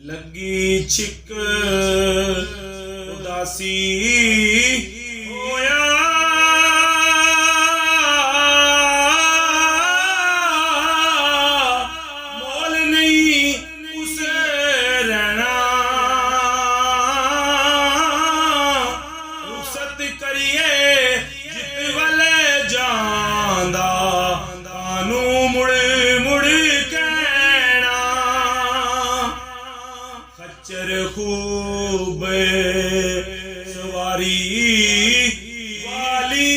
ਲੱਗੀ ਛਿੱਕ ਉਦਾਸੀ ਹੋਇਆ ਮੋਲ ਨਹੀਂ ਉਸੇ ਰਹਿਣਾ ਰੁਖਸਤ ਕਰੀਏ ਜਿਤ ਵੱਲ ਜਾਂਦਾ ਤਾਨੂੰ ਮੁੜ ਮੁੜ ਕਹਿਣਾ ਖੱਚਰ ਖੂਬ ਸਵਾਰੀ ਵਾਲੀ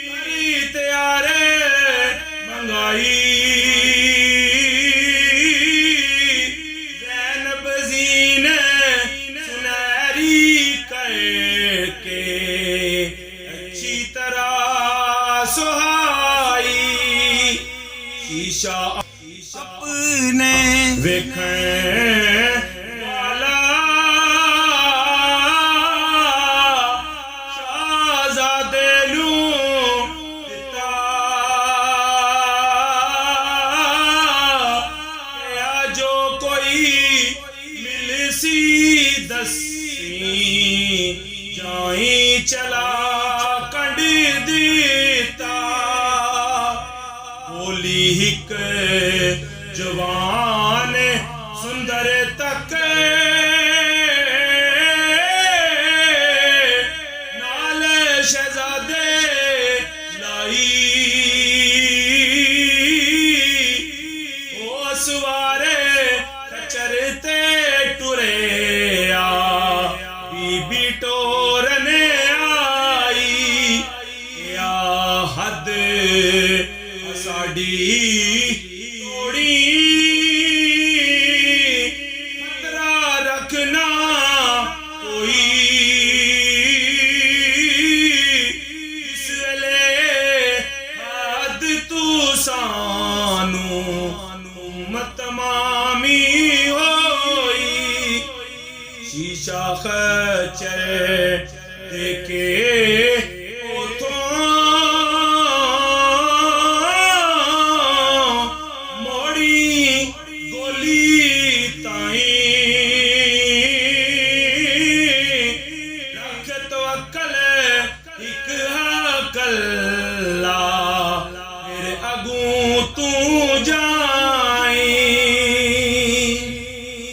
ਕਰੀ ਤਿਆਰੇ ਮੰਗਾਈ ਜ਼ੈਨਬ ਜ਼ੀਨ ਸੁਨਹਿਰੀ ਕਰਕੇ ਅੱਛੀ ਤਰ੍ਹਾਂ ਸੁਹਾਈ शीशा अपने वेखण वाला शाहज़ादे नू दिता क्या जो कोई मिलसी दसी जाई चला कंड दिता बोली हिक जवान सुंदर तक नाल शहजादे लाई ओ सवारे खच्चर ते टुरे बीबी टोरन आई या हद साडी तोड़ी खतरा रखना कोई इस वेले हद तू सानू उम्मत मामी होई शीशा खच्चर